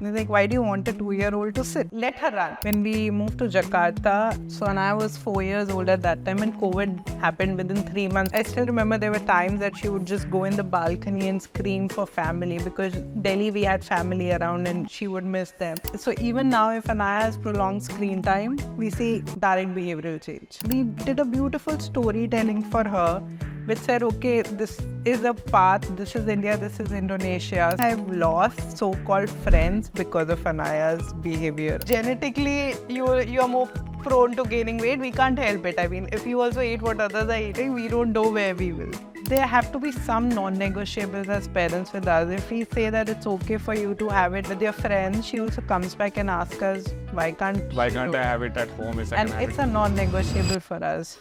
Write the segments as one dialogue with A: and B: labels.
A: They're like, why do you want a 2-year-old to sit? Let her run. When we moved to Jakarta, so Anaya was 4 years old at that time and COVID happened within 3 months. I still remember there were times that she would just go in the balcony and scream for family because Delhi we had family around and she would miss them. So even now if Anaya has prolonged screen time, we see direct behavioral change. We did a beautiful storytelling for her which said, okay, this is a path, this is India, this is Indonesia. I've lost so-called friends because of Anaya's behavior. Genetically, you're more prone to gaining weight. We can't help it. I mean, if you also eat what others are eating, we don't know where we will. There have to be some non-negotiables as parents with us. If we say that it's okay for you to have it with your friends, she also comes back and asks us, why can't
B: I have it at home?
A: And it's a non-negotiable for us.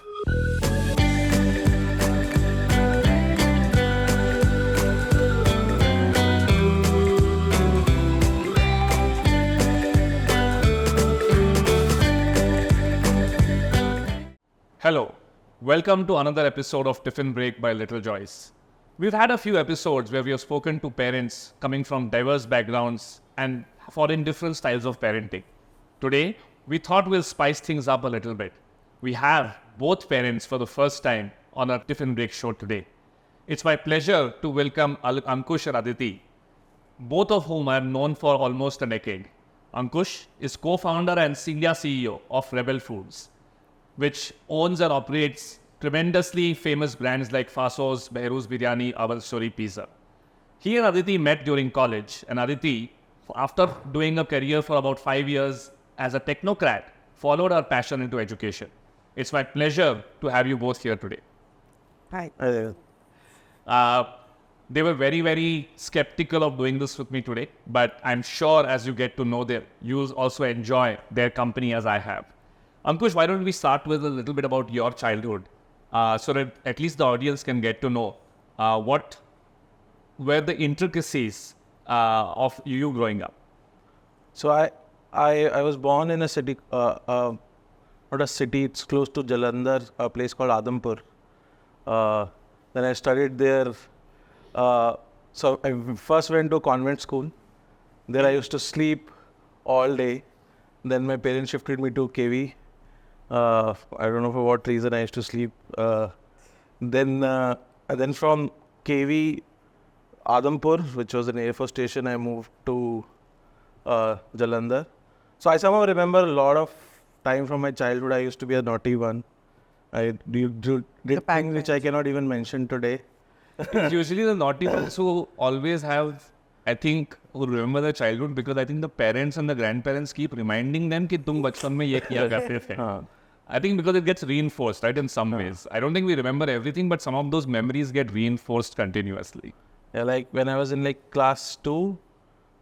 B: Hello, welcome to another episode of Tiffin Break by Little Joyce. We've had a few episodes where we have spoken to parents coming from diverse backgrounds and following different styles of parenting. Today, we thought we'll spice things up a little bit. We have both parents for the first time on our Tiffin Break show today. It's my pleasure to welcome Ankush and Aditi, both of whom I have known for almost a decade. Ankush is co-founder and senior CEO of Rebel Foods, which owns and operates tremendously famous brands like Faso's, Behrouz Biryani, Our Story Pizza. He and Aditi met during college, and Aditi, after doing a career for about 5 years as a technocrat, followed her passion into education. It's my pleasure to have you both here today.
A: Hi.
B: They were very, very skeptical of doing this with me today, but I'm sure as you get to know them, you'll also enjoy their company as I have. Ankush, why don't we start with a little bit about your childhood so that at least the audience can get to know what were the intricacies of you growing up.
C: So I was born in a city, not a city, it's close to Jalandhar, a place called Adampur. Then I studied there. So I first went to a convent school. There I used to sleep all day. Then my parents shifted me to KV. I don't know for what reason I used to sleep. Then from KV, Adampur, which was an Air Force station, I moved to Jalandhar. So I somehow remember a lot of time from my childhood. I used to be a naughty one. I did things which I cannot even mention today.
B: It's usually the naughty ones who always have, I think, who remember their childhood because I think the parents and the grandparents keep reminding them कि तुम बचपन में ये किया करते थे. I think because it gets reinforced, right, in some ways. I don't think we remember everything, but some of those memories get reinforced continuously.
C: Yeah, like when I was in like class 2,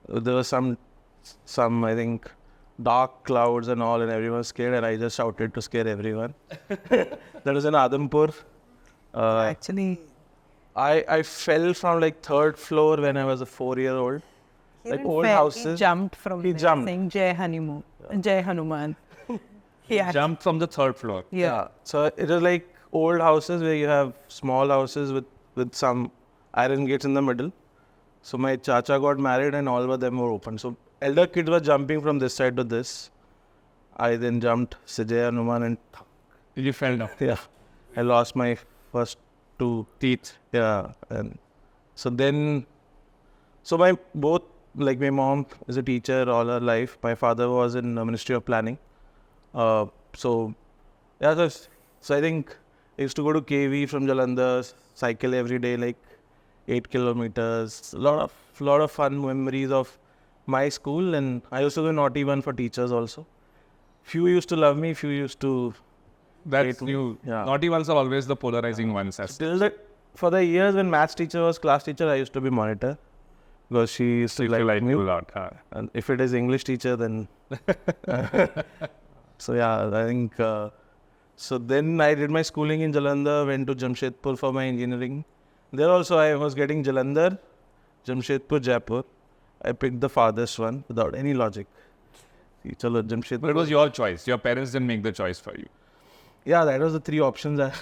C: there was some I think, dark clouds and all, and everyone was scared, and I just shouted to scare everyone. That was in Adampur.
A: Actually,
C: I fell from like 3rd floor when I was a 4-year-old. Like old houses.
A: He jumped from
C: He
A: there
C: jumped.
A: saying Jai Hanuman. Jai Hanuman.
B: Jumped from the 3rd floor.
A: Yeah.
C: So it was like old houses where you have small houses with some iron gates in the middle. So my chacha got married and all of them were open. So elder kids were jumping from this side to this. I then jumped Jai Hanuman and
B: You fell down.
C: yeah, I lost my first 2 teeth. Yeah, and so my mom is a teacher all her life. My father was in the Ministry of Planning. So I think I used to go to KV from Jalandhar, cycle every day, like 8 kilometers. A lot of fun memories of my school, and I used to be naughty one for teachers also. Few used to love me, few used to
B: That's
C: hate me.
B: new.
C: Yeah.
B: Naughty ones are always the polarizing ones.
C: For the years when maths teacher was class teacher, I used to be monitor because she used to like me.
B: a lot.
C: And if it is English teacher, then so yeah, I think so. Then I did my schooling in Jalandhar, went to Jamshedpur for my engineering. There also I was getting Jalandhar, Jamshedpur, Jaipur. I picked the farthest one without any logic. Chalo, Jamshedpur.
B: But it was your choice. Your parents didn't make the choice for you.
C: Yeah, that was the 3 options. Yeah.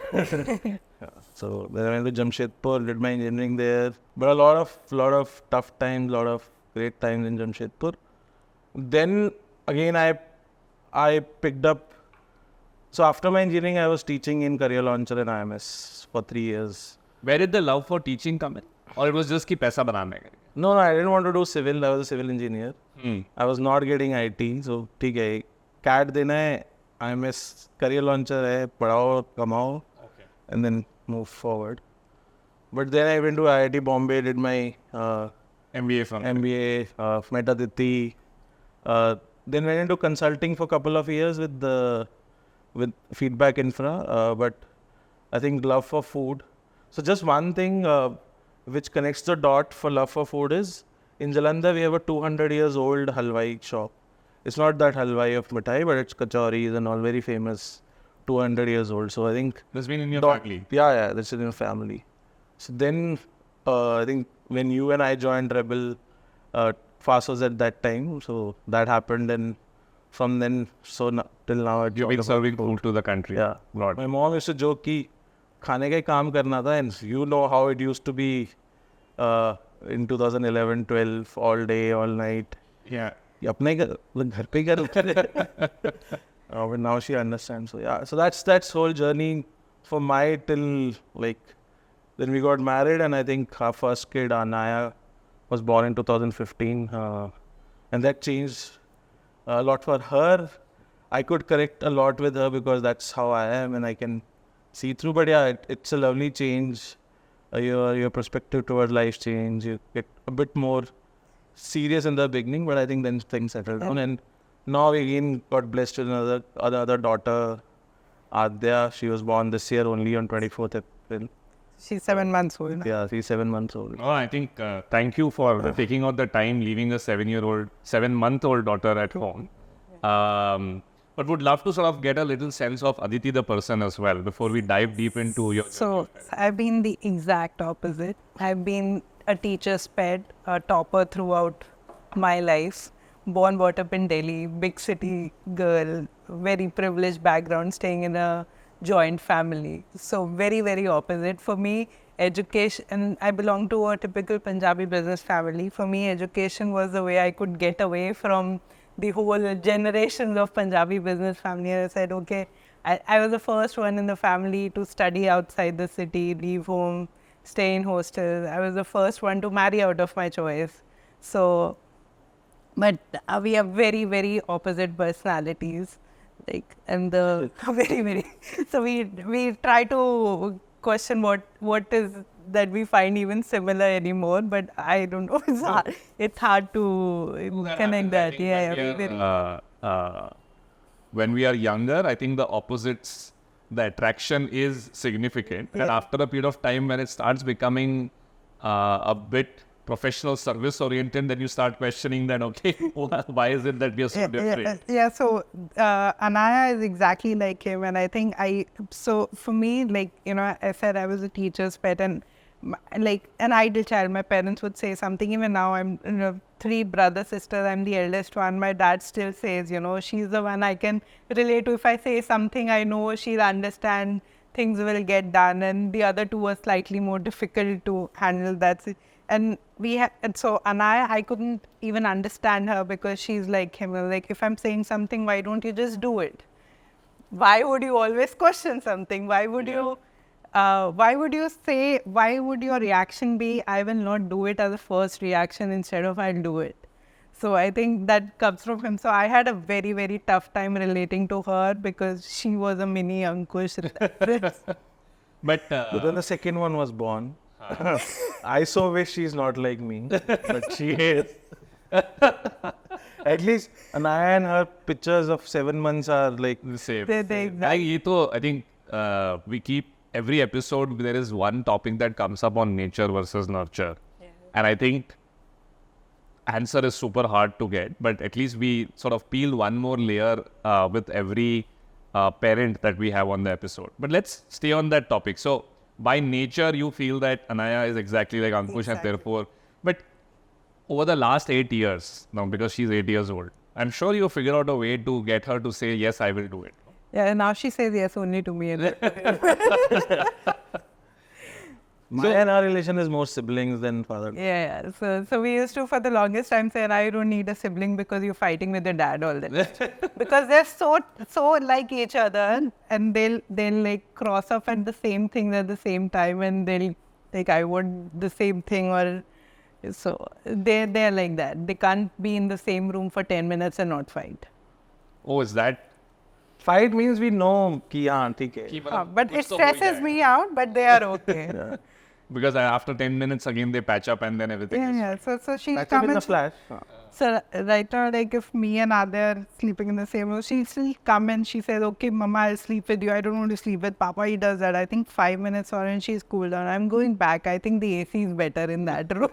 C: So then I went to Jamshedpur, did my engineering there. But a lot of tough times, lot of great times in Jamshedpur. then again I picked up. So after my engineering, I was teaching in Career Launcher and IMS for 3 years.
B: Where did the love for teaching come in? Or it was just ki paisa banane ka?
C: No, I didn't want to do civil. I was a civil engineer. I was not getting IT. So, ठीक है, CAT देना है, IMS Career Launcher है, पढ़ाओ, कमाओ, and then move forward. But then I went to IIT Bombay, did my MBA, met Aditi. Then went into consulting for a couple of years with feedback infra. But I think love for food. So just one thing which connects the dot for love for food is in Jalandhar we have a 200 years old halwai shop. It's not that halwai of mithai, but it's kachoris and all very famous. 200 years old. So I think
B: that's been in your family.
C: Yeah, that's in your family. So then I think when you and I joined Rebel, Fast was at that time. So that happened, and from then till now
B: you've been serving food to the country.
C: Yeah.
B: Lord.
C: My mom used to joke कि खाने का ही काम करना था, and you know how it used to be in 2011-12, all day, all night.
B: Yeah.
C: अपने घर पे ही कर but now she understands. So yeah, so that's whole journey for my till like then we got married, and I think our first kid Anaya was born in 2015, and that changed a lot for her. I could correct a lot with her because that's how I am, and I can see through. But yeah, it's a lovely change. Your perspective towards life change. You get a bit more serious in the beginning, but I think then things settle down. And now we again got blessed with another daughter, Adya. She was born this year only on 24th April.
A: She's 7 months old.
C: Yeah, she's 7 months old.
B: Oh, I think thank you for taking out the time, leaving a 7-month-old daughter at home. But would love to sort of get a little sense of Aditi the person as well before we dive deep into your.
A: So I've been the exact opposite. I've been a teacher's pet, a topper throughout my life. Born, brought up in Delhi, big city girl, very privileged background, staying in a joint family. So very, very opposite. For me, education, and I belong to a typical Punjabi business family. For me, education was the way I could get away from the whole generations of Punjabi business family. And I said, okay, I was the first one in the family to study outside the city, leave home, stay in hostels. I was the first one to marry out of my choice. So, but we have very, very opposite personalities, like, and the very, very. So we try to question what is that we find even similar anymore. But I don't know. It's hard to connect that. Yeah.
B: When we are younger, I think the opposites, the attraction is significant, and after a period of time, when it starts becoming a bit professional service oriented, then you start questioning that, okay, why is it that we are so different?
A: Yeah, so Anaya is exactly like him, and I think so for me, like, you know, I said I was a teacher's pet, and like an ideal child. My parents would say something. Even now, I'm 3 brothers, sisters. I'm the eldest one. My dad still says, you know, she's the one I can relate to. If I say something, I know she'll understand. Things will get done. And the other 2 were slightly more difficult to handle. That's it. And so Anaya, I couldn't even understand her because she's like him. Like, if I'm saying something, why don't you just do it? Why would you always question something? Why would you say, why would your reaction be, I will not do it as a first reaction instead of I'll do it? So I think that comes from him. So I had a very, very tough time relating to her because she was a mini Ankush.
B: But
C: then the second one was born. I so wish she's not like me, but she is. At least Anaya and her pictures of 7 months are like the same.
B: I think we keep every episode, there is one topic that comes up on nature versus nurture. Yeah. And I think answer is super hard to get, but at least we sort of peel one more layer with every parent that we have on the episode. But let's stay on that topic. So by nature, you feel that Anaya is exactly like Ankush, and therefore, but over the last 8 years, now because she's 8 years old, I'm sure you figure out a way to get her to say, yes, I will do it.
A: Yeah, now she says yes only to me.
C: My and our relation is more siblings than father.
A: Yeah. So we used to, for the longest time, say, "I don't need a sibling because you're fighting with your dad all the time." Because they're so like each other, and they'll like cross off at the same things at the same time, and they'll like, "I want the same thing," or so they're like that. They can't be in the same room for 10 minutes and not fight.
B: Oh, is that?
C: Fight means we know ki haan, theek hai.
A: But it stresses me out, but they are okay.
B: Because after 10 minutes again they patch up and then everything is
A: Yeah. So she'll
C: Patch up
A: come
C: in
A: and
C: the flash.
A: so right now, like if me and Adya are sleeping in the same room, she'll still come and she says, "Okay, Mama, I'll sleep with you. I don't want to sleep with Papa." He does that. I think 5 minutes or and she's cooled down. I'm going back. I think the AC is better in that room.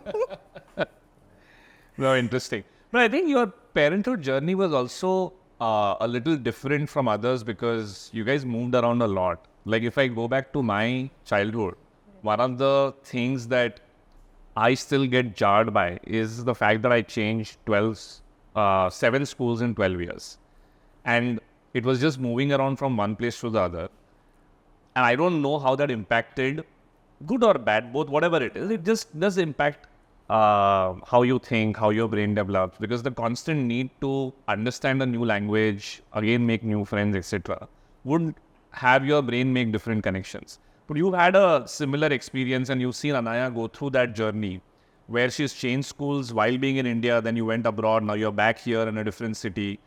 B: very interesting. But I think your parental journey was also a little different from others because you guys moved around a lot. Like if I go back to my childhood, one of the things that I still get jarred by is the fact that I changed 7 schools in 12 years. And it was just moving around from one place to the other. And I don't know how that impacted, good or bad, both, whatever it is. It just does impact how you think, how your brain develops. Because the constant need to understand a new language, again make new friends, etc., would have your brain make different connections. But you've had a similar experience and you've seen Anaya go through that journey where she's changed schools while being in India, then you went abroad, now you're back here in a different city.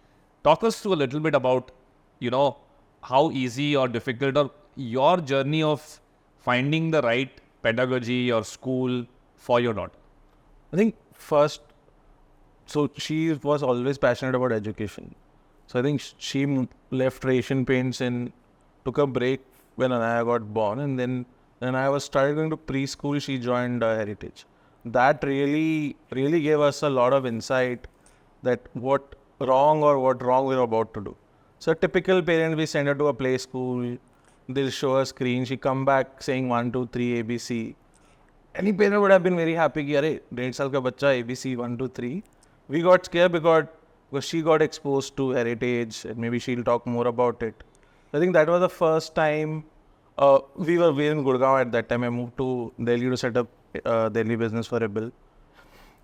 B: Talk us through a little bit about, how easy or difficult or your journey of finding the right pedagogy or school for your daughter.
C: I think first, so she was always passionate about education. So I think she left Asian Paints and took a break when Anaya got born, and then when I was started going to preschool, she joined Heritage. That really gave us a lot of insight that what wrong we're about to do. So a typical parent, we send her to a play school, they'll show a screen, she come back saying 1, 2, 3, ABC. Any parent would have been very happy ki, "Arey, 1.5 saal ka bacha, ABC 1, 2, 3. We got scared because she got exposed to Heritage, and maybe she'll talk more about it. I think that was the first time we were in Gurgaon at that time. I moved to Delhi to set up Delhi business for Rebel.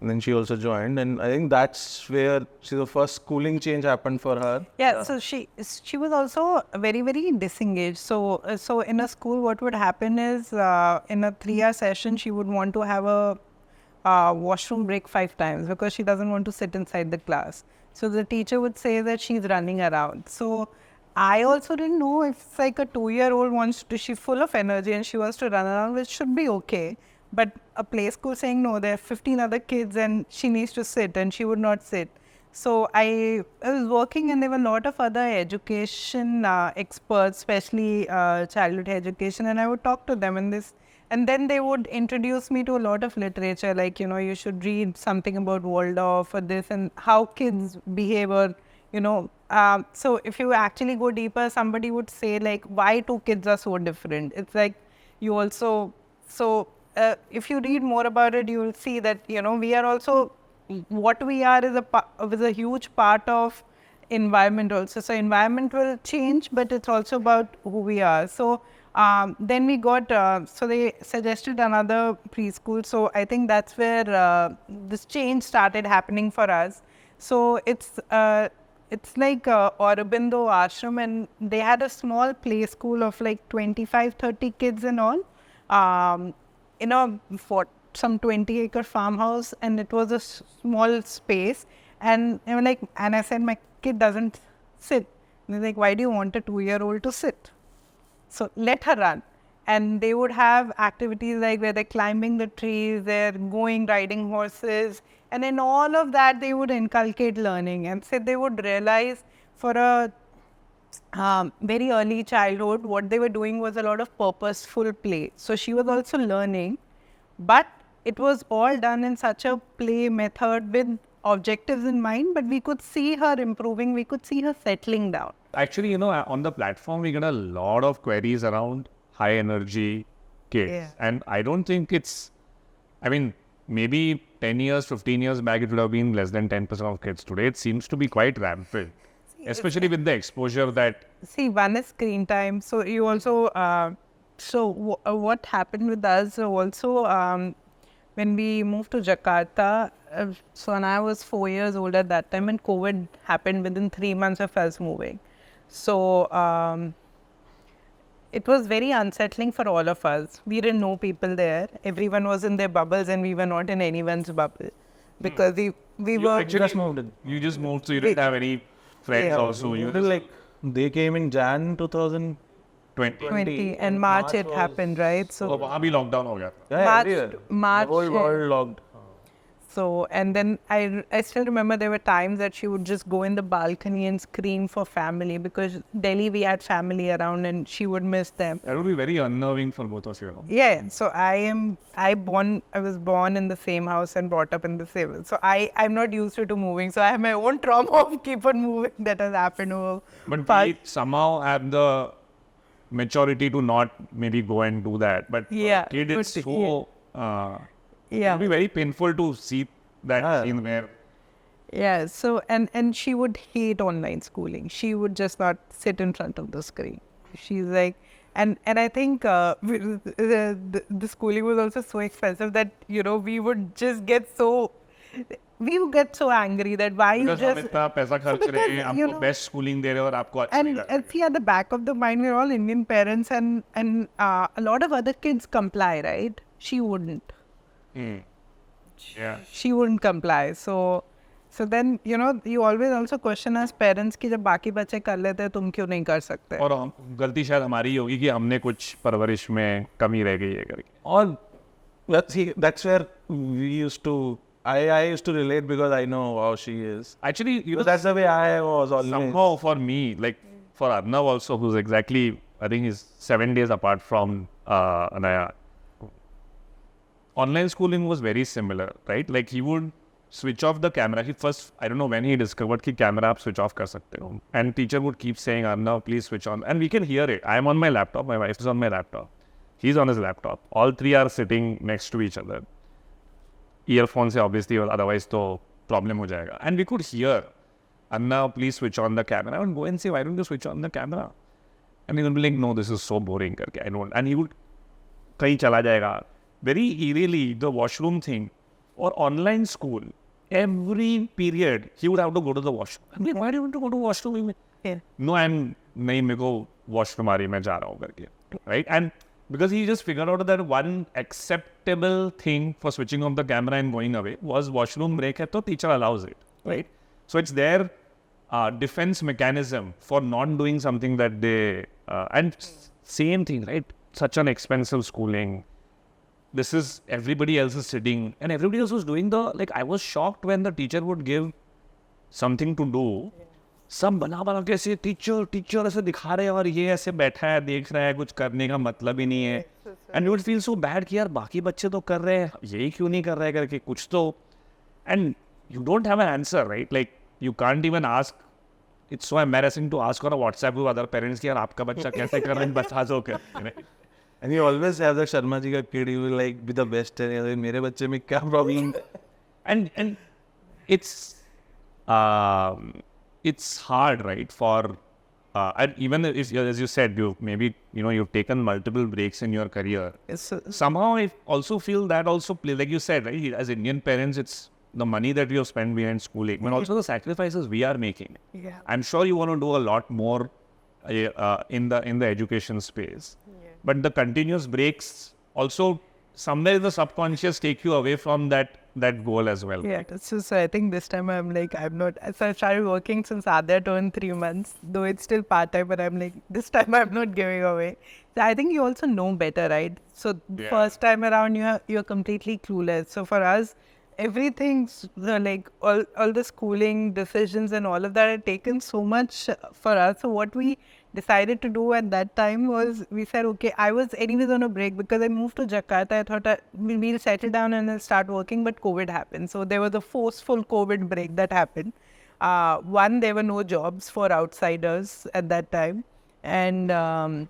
C: And then she also joined. And I think that's where the first schooling change happened for her.
A: Yeah, so she was also very, very disengaged. So in a school, what would happen is in a 3-hour session, she would want to have a washroom break 5 times because she doesn't want to sit inside the class. So the teacher would say that she's running around. So I also didn't know if it's like a 2-year-old she's full of energy and she wants to run around, which should be okay. But a play school saying, no, there are 15 other kids and she needs to sit, and she would not sit. So I was working, and there were a lot of other education experts, especially childhood education, and I would talk to them and then they would introduce me to a lot of literature, like, you should read something about Waldorf or this and how kids behave, or, so if you actually go deeper, somebody would say like, why 2 kids are so different. It's like you also, if you read more about it, you will see that, we are also, what we are is a huge part of environment also. So environment will change, but it's also about who we are. So then we got, so they suggested another preschool. So I think that's where this change started happening for us. So it's like Aurobindo Ashram, and they had a small play school of like 25-30 kids and all. For some 20-acre farmhouse, and it was a small space, and they were like, and I said, my kid doesn't sit. And they're like, why do you want a 2-year-old to sit? So let her run. And they would have activities like where they're climbing the trees, they're riding horses, and in all of that they would inculcate learning, and so they would realize for a very early childhood, what they were doing was a lot of purposeful play. So she was also learning, but it was all done in such a play method with objectives in mind, but we could see her improving, we could see her settling down.
B: Actually, on the platform, we get a lot of queries around high energy kids.
A: Yeah.
B: And I don't think maybe 10 years, 15 years back, it would have been less than 10% of kids. Today, it seems to be quite rampant. Especially with the exposure that...
A: See, one is screen time. So you also So what happened with us also, when we moved to Jakarta, so Anaya was 4 years old at that time, and COVID happened within 3 months of us moving. So it was very unsettling for all of us. We didn't know people there. Everyone was in their bubbles, and we were not in anyone's bubble because we were
C: Just moved in.
B: You just moved, so you didn't have any friends also. You
C: Like they came in Jan 2020.
A: 20 and March it happened, right?
B: तो
A: So
B: वहाँ भी lockdown हो गया था.
C: Yeah,
A: March-
C: everywhere.
A: March,
C: The whole world locked.
A: So, and then I still remember there were times that she would just go in the balcony and scream for family, because Delhi we had family around and she would miss them.
B: That would be very unnerving for both of you.
A: Yeah, so I was born in the same house and brought up in the same. So I'm not used to moving. So I have my own trauma of keep on moving that has happened over.
B: But
A: past-
B: we somehow have the maturity to not maybe go and do that. But for
A: Yeah,
B: a kid, it's
A: but-
B: so. It
A: Yeah.
B: would be very painful to see that
C: Yeah.
B: scene where.
A: Yeah, so and she would hate online schooling. She would just not sit in front of the screen. She's like, and I think the schooling was also so expensive that we would just get so angry that why you
B: Because हम
A: just
B: इतना पैसा खर्च रहे हैं,
A: because,
B: आपको best schooling दे रहे हैं और आपको अच्छा नहीं कर
A: and see, at the back of the mind, we're all Indian parents, and a lot of other kids comply, right? She wouldn't.
B: रहे. Yeah.
A: She wouldn't comply. So then, you always also question as parents कि जब बाकी बच्चे कर लेते हैं तुम क्यों नहीं कर सकते?
B: और गलती शायद हमारी ही होगी कि हमने कुछ परवरिश में कमी रह गई है करके.
C: Or that's where we used to. I used to relate because I know how she is.
B: Actually,
C: Because that's the way I was always.
B: somehow for me, like for Arnav also, who's exactly, I think he's 7 days apart from Anaya. Online schooling was very similar, right? Like he would switch off the camera. He first, I don't know when he discovered कि camera आप switch off कर सकते हो. And teacher would keep saying, Arnav, please switch on. And we can hear it. I'm on my laptop. My wife is on my laptop. He's on his laptop. All three are sitting next to each other. Earphone से obviously, otherwise तो problem हो जाएगा. And we could hear, Arnav, please switch on the camera. I would go and say, why don't you switch on the camera? And he would be like, no, this is so boring करके. I don't. And he would कहीं चला जाएगा. Very eerily, the washroom thing, or online school, every period he would have to go to the washroom. I'm like, why do you want to go to washroom?
A: Yeah.
B: No, नहीं मेरे को washroom आ रही है, मैं जा रहा हूँ करके. Right? And because he just figured out that one acceptable thing for switching off the camera and going away was washroom break है तो teacher allows it. Right? So it's their defense mechanism for not doing something that they, and same thing, right? Such an expensive schooling. This is, everybody else is sitting and everybody else was doing like, I was shocked when the teacher would give something to do. सब बना के ऐसे teacher ऐसे दिखा रहे हैं और ये ऐसे बैठा है देख रहा है, कुछ करने का मतलब ही नहीं है. And you would feel so bad कि यार बाकी बच्चे तो कर रहे हैं, यही क्यों नहीं कर रहे करके कुछ तो. And you don't have an answer, right? Like you can't even ask. It's so embarrassing to ask on WhatsApp to other parents कि यार आपका बच्चा कैसे कर रहा है, बता दो कर.
C: And you always have that Sharma ji ka kid, you will like be the best. And मेरे बच्चे में क्या problem?
B: And it's hard, right? For and even if, as you said, you've taken multiple breaks in your career. Somehow I also feel that also play, like you said, right? As Indian parents, it's the money that we have spent behind schooling, but also the sacrifices we are making.
A: Yeah.
B: I'm sure you want to do a lot more in the education space. But the continuous breaks also somewhere the subconscious take you away from that goal as well.
A: Yeah, so I think this time I'm not. So I started working since Adya turned 3 months, though it's still part-time, but I'm like, this time I'm not giving away. So I think you also know better, right? So first time around, you're completely clueless. So for us, everything's like all the schooling decisions and all of that had taken so much for us. So what we decided to do at that time was, we said, okay, I was anyways on a break because I moved to Jakarta. I thought we'll settle down and I'll start working, but COVID happened. So there was a forceful COVID break that happened. One, there were no jobs for outsiders at that time. And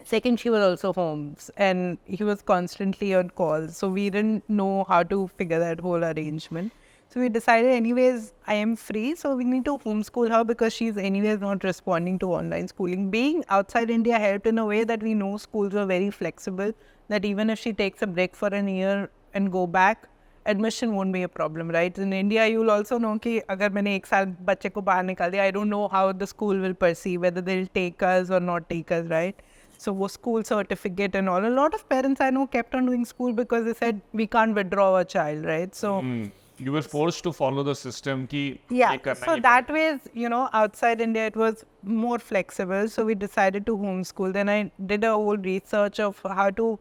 A: second, she was also home and he was constantly on calls. So we didn't know how to figure that whole arrangement. So we decided anyways, I am free, so we need to homeschool her because she's anyways not responding to online schooling. Being outside India helped in a way that we know schools were very flexible, that even if she takes a break for an year and go back, admission won't be a problem, right? In India, you'll also know कि अगर मैंने एक साल बच्चे को बाहर निकाल दिया, I don't know how the school will perceive, whether they'll take us or not take us, right? So वो school certificate and all. A lot of parents I know kept on doing school because they said we can't withdraw a child, right? So
B: you were forced to follow the system.
A: So that way, outside India, it was more flexible. So we decided to homeschool. Then I did a whole research of how to.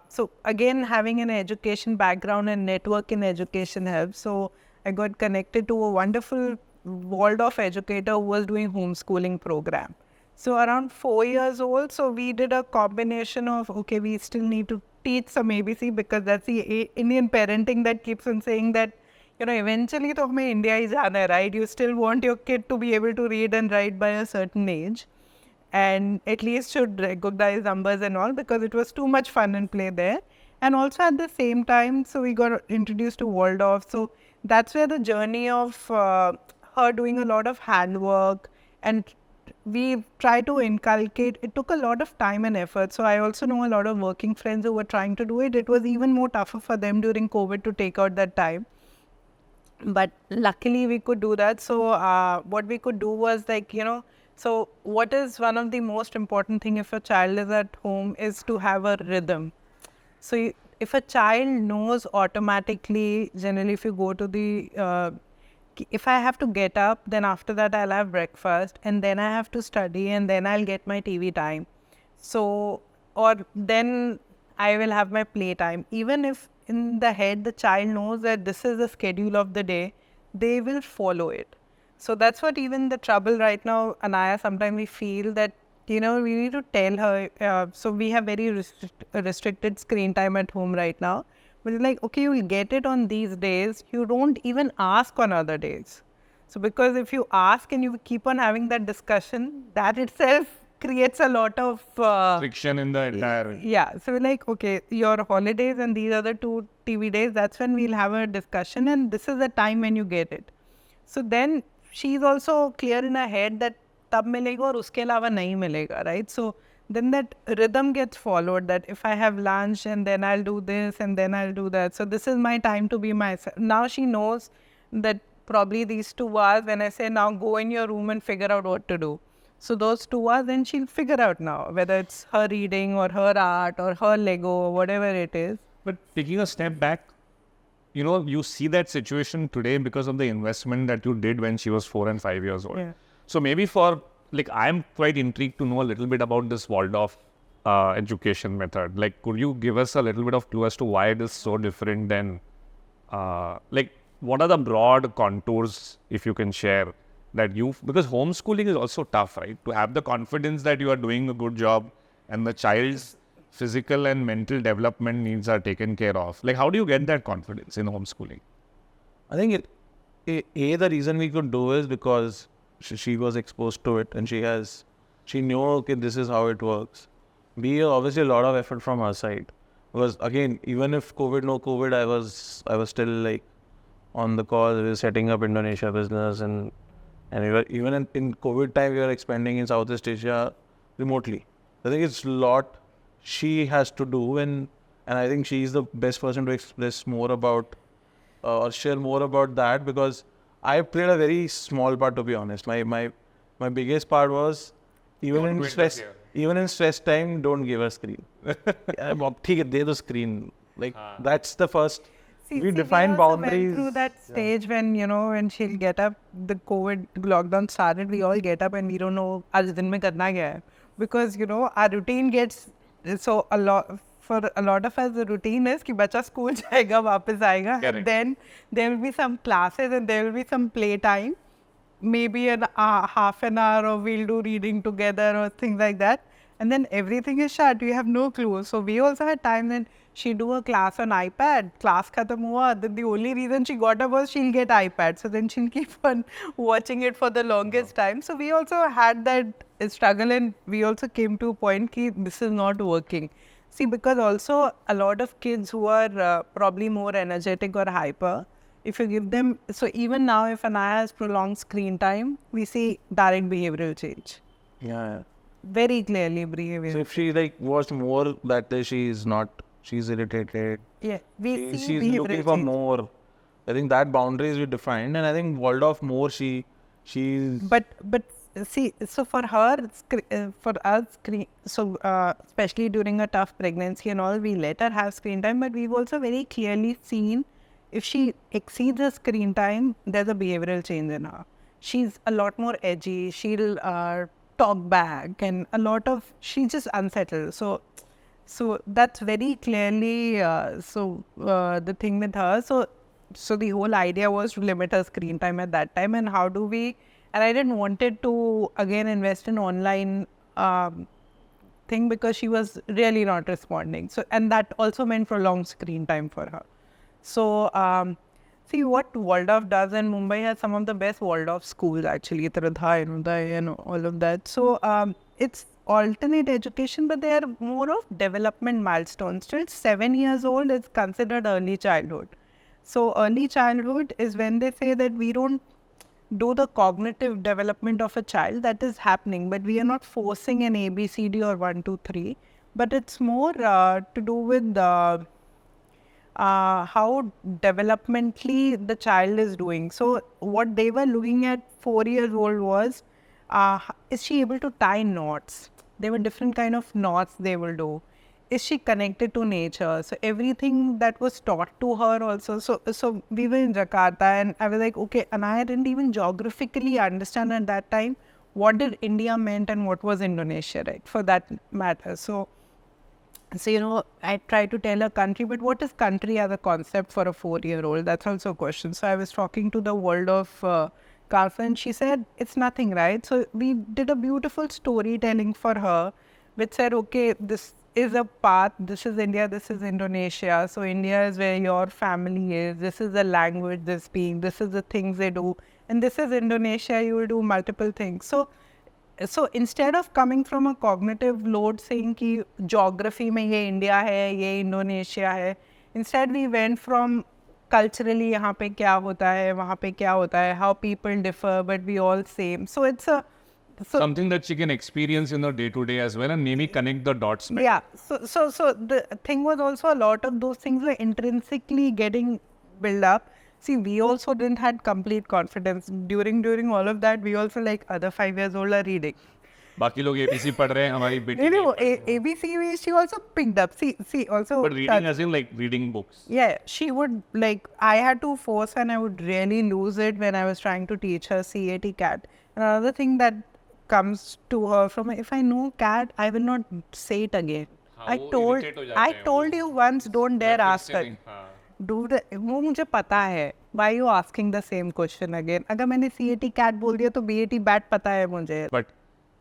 A: So again, having an education background and network in education helps. So I got connected to a wonderful Waldorf educator who was doing homeschooling program. So around 4 years old, so we did a combination of, okay, we still need to teach some ABC because that's the Indian parenting that keeps on saying that, eventually to hame India hi jana hai, right? You still want your kid to be able to read and write by a certain age and at least should recognize numbers and all because it was too much fun and play there. And also at the same time, so we got introduced to Waldorf. So that's where the journey of her doing a lot of handwork and we try to inculcate. It took a lot of time and effort. So I also know a lot of working friends who were trying to do it. It was even more tougher for them during COVID to take out that time. But luckily we could do that. So what we could do was so what is one of the most important thing if a child is at home is to have a rhythm. So if a child knows automatically, generally if you go to the if I have to get up, then after that I'll have breakfast and then I have to study and then I'll get my TV time. So, or then I will have my play time. Even if in the head the child knows that this is the schedule of the day, they will follow it. So that's what even the trouble right now, Anaya, sometimes we feel that, we need to tell her. So we have very restricted screen time at home right now. But it's like, okay, you will get it on these days. You don't even ask on other days. So because if you ask and you keep on having that discussion, that itself creates a lot of
B: friction in the entire.
A: Yeah. So we're like, okay, your holidays and these other 2 TV days, that's when we'll have a discussion and this is the time when you get it. So then she's also clear in her head that tab milega aur uske alawa nahi milega, right? So then that rhythm gets followed, that if I have lunch and then I'll do this and then I'll do that. So this is my time to be myself. Now she knows that probably these 2 hours, when I say now go in your room and figure out what to do. So those 2 hours, then she'll figure out now, whether it's her reading or her art or her Lego or whatever it is.
B: But taking a step back, you see that situation today because of the investment that you did when she was 4 and 5 years old.
A: Yeah.
B: So maybe I'm quite intrigued to know a little bit about this Waldorf education method. Could you give us a little bit of clue as to why it is so different than, what are the broad contours, if you can share, because homeschooling is also tough, right? To have the confidence that you are doing a good job and the child's physical and mental development needs are taken care of. How do you get that confidence in homeschooling?
C: I think the reason we could do is because she was exposed to it and she knew, okay, this is how it works. B, obviously a lot of effort from her side. Because again, even if no COVID, I was still on the call, we were setting up Indonesia business and we were, even in COVID time, we were expanding in Southeast Asia remotely. I think it's a lot she has to do and I think she's the best person to express more about or share more about that because I played a very small part, to be honest. My biggest part was even in stress time, don't give her screen. De the screen. That's the first. We define boundaries.
A: Went through that stage when when she'll get up, the COVID lockdown started. We all get up and we don't know आज दिन में करना क्या है because our routine gets so for a lot of us, the routine is कि बच्चा school जाएगा, वापस आएगा. Then there will be some classes and there will be some play time. Maybe half an hour or we'll do reading together or things like that. And then everything is shut. You have no clue. So we also had time when she do a class on iPad. Class khatam hua. Then the only reason she got up was she'll get iPad. So then she'll keep on watching it for the longest time. So we also had that struggle and we also came to a point that this is not working. See, because also a lot of kids who are probably more energetic or hyper, if you give them, so even now if Anaya has prolonged screen time, we see direct behavioral change.
C: Yeah.
A: Very clearly behavioral.
C: So if she like watched more that day, she's irritated.
A: Yeah, we see
C: She's
A: behavioral
C: looking for
A: change.
C: more. I think that boundaries we defined, and I think Waldorf more she's.
A: But see, so for her, for us, especially during a tough pregnancy and all, we let her have screen time. But we've also very clearly seen if she exceeds her screen time, there's a behavioral change in her. She's a lot more edgy. She'll talk back, and she's just unsettled. So that's very clearly the thing with her. So the whole idea was to limit her screen time at that time, and how do we? And I didn't wanted to again invest in online thing because she was really not responding. So and that also meant prolonged screen time for her. So see what Waldorf does, and Mumbai has some of the best Waldorf schools actually, Uday, and all of that. So it's alternate education, but they are more of development milestones. Till 7 years old, it's considered early childhood. So early childhood is when they say that we don't do the cognitive development of a child. That is happening, but we are not forcing an ABCD or 1, 2, 3. But it's more to do with how developmentally the child is doing. So what they were looking at 4 years old was, is she able to tie knots? There were different kind of knots they will do. Is she connected to nature? So everything that was taught to her also. So we were in Jakarta, and I was like, okay, and I didn't even geographically understand at that time what did India meant and what was Indonesia, right? For that matter. So I try to tell a country, but what is country as a concept for a 4-year-old? That's also a question. So I was talking to the world of Kalfa, and she said, it's nothing, right? So we did a beautiful storytelling for her, which said, okay, this is a path, this is India, this is Indonesia. So India is where your family is, this is the language they speak, this is the things they do. And this is Indonesia, you will do multiple things. So instead of coming from a cognitive load saying कि geography में ये India है, ये Indonesia है, instead we went from culturally यहाँ पे क्या होता है, वहाँ पे क्या होता है, how people differ but we all same. So it's
B: something that she can experience in her day-to-day as well, and maybe connect the dots better.
A: Yeah. So the thing was also a lot of those things were intrinsically getting built up. See, we also didn't had complete confidence. During all of that, we also like other 5 years old are reading.
B: बाकी लोग ABC पढ़ रहे हैं, हमारी बेटी
A: No, ABC she also picked up. See also.
B: But reading as in like reading books.
A: Yeah, she would like, I had to force her and I would really lose it when I was trying to teach her CAT CAT. Another thing that comes to her from, if I know cat, I will not say it again. I told you once, don't dare ask her. Dude, वो मुझे पता है. Why you asking the same question again? अगर मैंने CAT cat बोल दिया तो BAT bat पता है मुझे.
B: But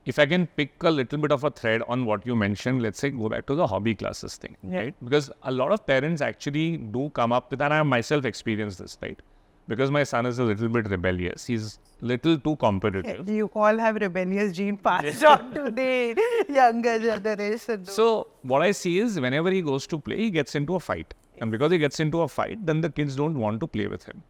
B: if I can pick a little bit of a thread on what you mentioned, let's say go back to the hobby classes thing, right? Because a lot of parents actually do come up with, and I have myself experienced this, right? Because my son is a little bit rebellious. He's little too competitive.
A: You all have rebellious gene passed on to the younger generation.
B: So what I see is whenever he goes to play, he gets into a fight. And because he gets into a fight, then the kids don't want to play with him.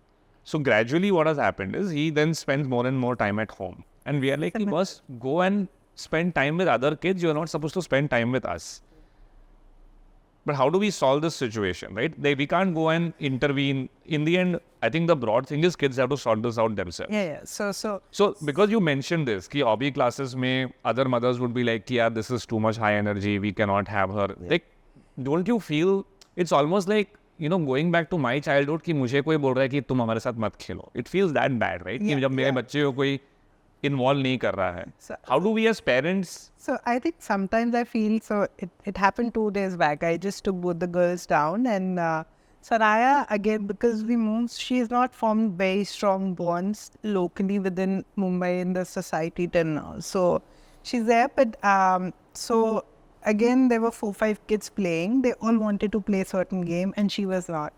B: So gradually what has happened is he then spends more and more time at home. And we are like, you must go and spend time with other kids. You're not supposed to spend time with us. But how do we solve this situation, right? We can't go and intervene. In the end, I think the broad thing is kids have to sort this out themselves.
A: Yeah.
B: So because you mentioned this, ki hobby classes mein other mothers would be like, yeah, this is too much high energy. We cannot have her. Yeah. Like, don't you feel it's almost like, going back to my childhood कि मुझे कोई बोल रहा है कि तुम हमारे साथ मत खेलो. It feels that bad, right? कि जब मेरे बच्चे को कोई involve नहीं कर रहा है. So, how do we as parents?
A: So I think sometimes I feel, so it happened 2 days back. I just took both the girls down, and Anaya, again, because we moved, she's not formed very strong bonds locally within Mumbai in the society till now. So she's there, but so again, there were 4-5 kids playing. They all wanted to play a certain game, and she was not.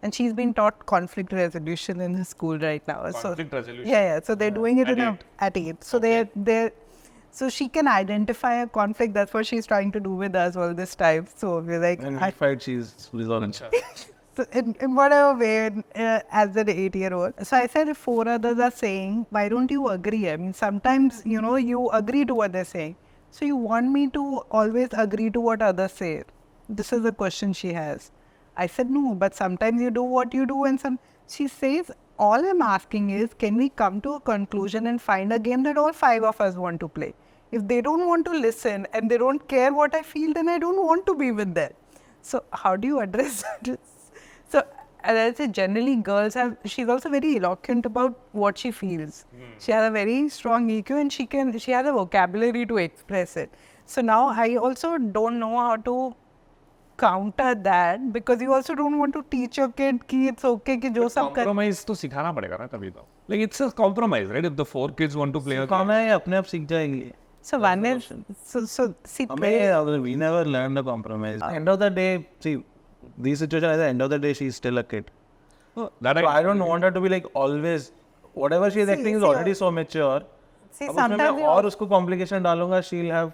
A: And she's been taught conflict resolution in the school right now.
B: Conflict resolution?
A: Yeah. So they're doing it at 8. So
B: okay.
A: So she can identify a conflict. That's what she's trying to do with us all this time. So we're like...
C: And in fight, she's resolving.
A: So in whatever way, as an 8-year-old. So I said, if 4 others are saying, why don't you agree? I mean, sometimes, you agree to what they're saying. So you want me to always agree to what others say? This is the question she has. I said, no, but sometimes you do what you do and she says, all I'm asking is, can we come to a conclusion and find a game that all 5 of us want to play? If they don't want to listen and they don't care what I feel, then I don't want to be with them. So how do you address this? So as I say, generally girls she's also very eloquent about what she feels. She has a very strong EQ and she has a vocabulary to express it. So now I also don't know how to counter that, because you also don't want to teach your kid कि it's okay कि जो सब कर.
B: Compromise तो सिखाना पड़ेगा ना कभी तो. Like it's a compromise, right? If the 4 kids want to play a
C: काम है अपने आप सीख जाएंगे.
A: So one is so see.
C: We never learned a compromise. At the end of the day, see, these situations, at the end of the day, she's still a kid. I don't want her to be like always, whatever she's acting is already so mature.
A: See, sometimes
C: और उसको complication डालूंगा, she'll have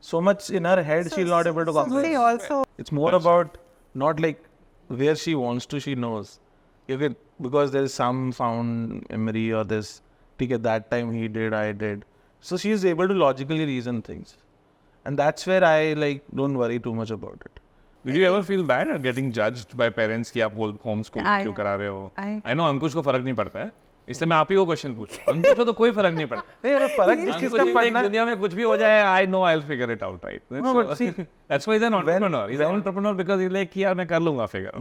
C: so much in her head, she'll not able to compromise.
A: Also,
C: it's more about not like where she wants to, she knows. Because there is some found memory or this, at that time he did, I did. So she is able to logically reason things. And that's where I don't worry too much about it.
B: Did you ever feel bad at getting judged by parents कि आप homeschool क्यों करा रहे हो? I know अंकुश को फर्क नहीं पड़ता है, इसलिए मैं आप ही को क्वेश्चन पूछूं. अंकुश को तो कोई फर्क नहीं पड़ता.
C: नहीं फर्क किसका पड़ना?
B: दुनिया में कुछ भी हो जाए, I know I'll figure it out, right? No, but see, that's why he's an entrepreneur. He's an entrepreneur because he's like यार मैं कर लूँगा figure.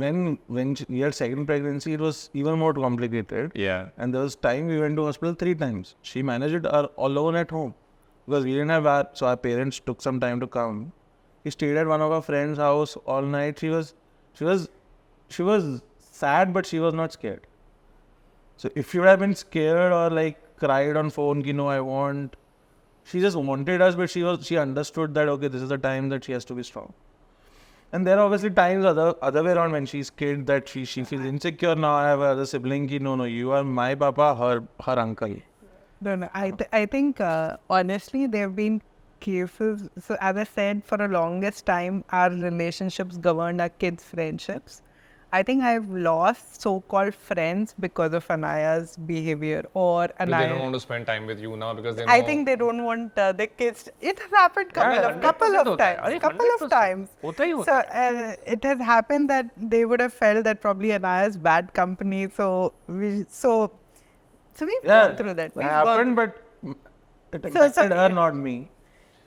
C: When she had second pregnancy, it was even more complicated.
B: Yeah.
C: And there was time we went to hospital 3 times. She managed it alone at home because we didn't have so our parents took some time to come. He stayed at one of our friend's house all night. She was sad, but she was not scared. So if she would have been scared or cried on phone, I want, she just wanted us, but she understood that okay, this is the time that she has to be strong. And there are obviously times other way around when she's kid that she feels insecure. Now I have another sibling. No, you are my papa, her uncle.
A: No. I think honestly there have been cases. So as I said, for the longest time, our relationships governed our kids' friendships. I think I've lost so-called friends because of Anaya's behavior or Anaya.
B: They don't want to spend time with you now because they know.
A: I think they don't want their kids. It has happened couple of times. So it has happened that they would have felt that probably Anaya's bad company. So we've gone through that.
C: It happened, but it affected her, not me.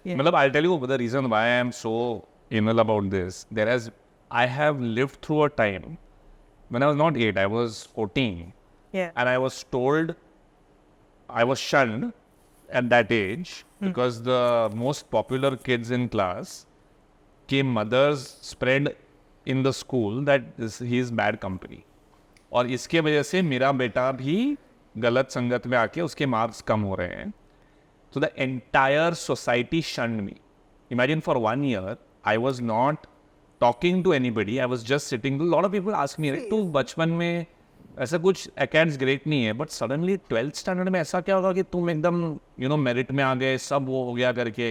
A: Yeah.
B: I'll tell you the reason why I am so anal about this. I have lived through a time when I was not 8, I was 14.
A: Yeah.
B: And I was told, I was shunned at that age because the most popular kids in class came mothers spread in the school that he is bad company. और इसके वजह से मेरा बेटा भी गलत संगत में आके उसके मार्क्स कम हो रहे हैं. So the entire society shunned me. Imagine for 1 year, I was not talking to anybody. I was just sitting. A lot of people ask me, "तू बचपन में ऐसा कुछ academics great नहीं है, but suddenly 12th standard में ऐसा क्या होगा कि तुम एकदम merit में आ गए, सब वो हो गया करके."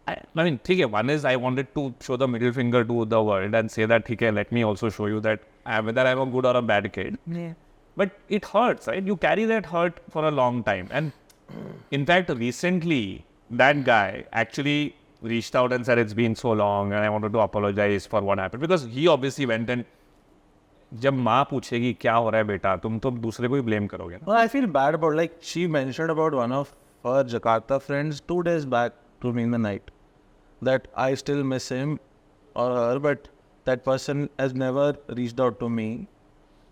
B: I mean, ठीक है. One is I wanted to show the middle finger to the world and say that ठीक है, let me also show you that whether I'm a good or a bad kid.
A: Yeah.
B: But it hurts, right? You carry that hurt for a long time. And in fact, recently, that guy actually reached out and said, it's been so long and I wanted to apologize for what happened. Because he obviously went and जब माँ पूछेगी क्या हो रहा है बेटा तुम तो दूसरे को ही blame करोगे ना.
C: Well, I feel bad about she mentioned about one of her Jakarta friends 2 days back to me in the night that I still miss him or her, but that person has never reached out to me.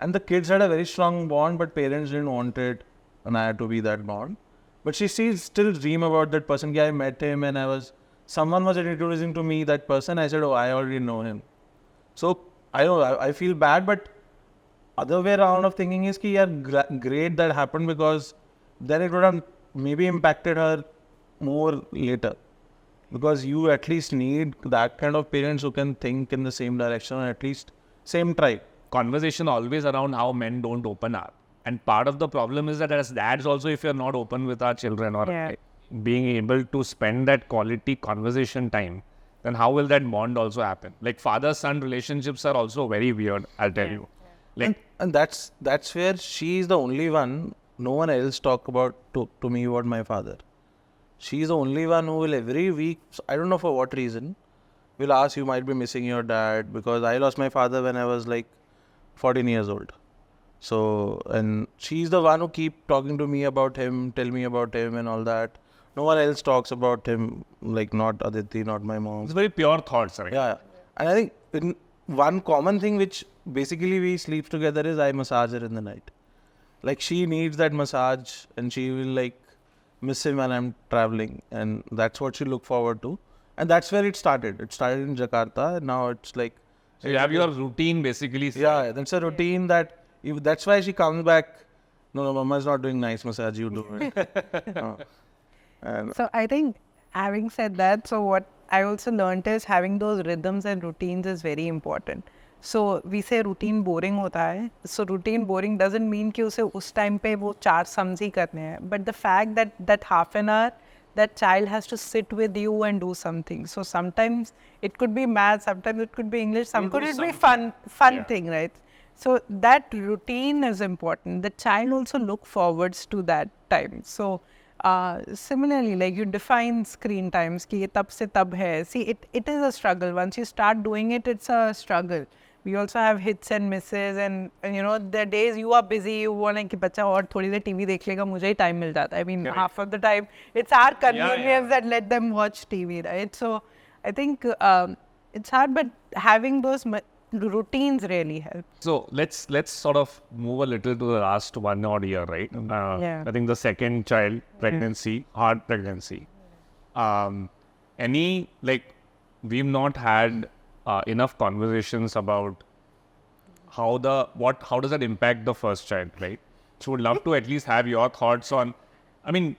C: And the kids had a very strong bond, but parents didn't want it and I had to be that bond. But she still dream about that person. I met him and someone was introducing to me that person. I said, oh, I already know him. So I feel bad, but other way around of thinking is great that happened because then it would have maybe impacted her more later. Because you at least need that kind of parents who can think in the same direction or at least same tribe.
B: Conversation always around how men don't open up. And part of the problem is that as dads also, if you're not open with our children or being able to spend that quality conversation time, then how will that bond also happen? Like father-son relationships are also very weird, I'll tell you. Like,
C: and that's where she is the only one. No one else talk about to me about my father. She is the only one who will every week, I don't know for what reason, will ask, you might be missing your dad, because I lost my father when I was like 14 years old. So, and she's the one who keep talking to me about him, tell me about him and all that. No one else talks about him, like not Aditi, not my mom.
B: it's very pure thoughts, right?
C: Yeah. And I think one common thing which basically we sleep together is I massage her in the night. Like she needs that massage and she will like miss him when I'm traveling, and that's what she look forward to. And that's where it started. It started in Jakarta, and now it's like...
B: So you have your routine basically.
C: Yeah, that's a routine that's why she comes back. No, Mama's not doing nice massage, you do it. And
A: So I think having said that, so what I also learned is having those rhythms and routines is very important. So we say routine boring hota hai. So routine boring doesn't mean कि उसे उस time पे वो 4 sums ही करने हैं. But the fact that half an hour that child has to sit with you and do something. So sometimes it could be math, sometimes it could be English, sometimes it could be fun thing, right? So that routine is important. The child also look forwards to that time. So similarly, like you define screen times, कि ये तब से तब है. See, it is a struggle. Once you start doing it, it's a struggle. We also have hits and misses, and you know the days you are busy, you want कि बच्चा और थोड़ी देर TV देख लेगा, मुझे ही time मिल जाता है. I mean, half of the time it's our convenience that let them watch TV, right? So I think it's hard, but having those routines really help.
B: So let's sort of move a little to the last 1 odd year, right?
A: Yeah.
B: I think the second child pregnancy, hard pregnancy. Any like we've not had enough conversations about how does that impact the first child, right? So would love to at least have your thoughts on. I mean,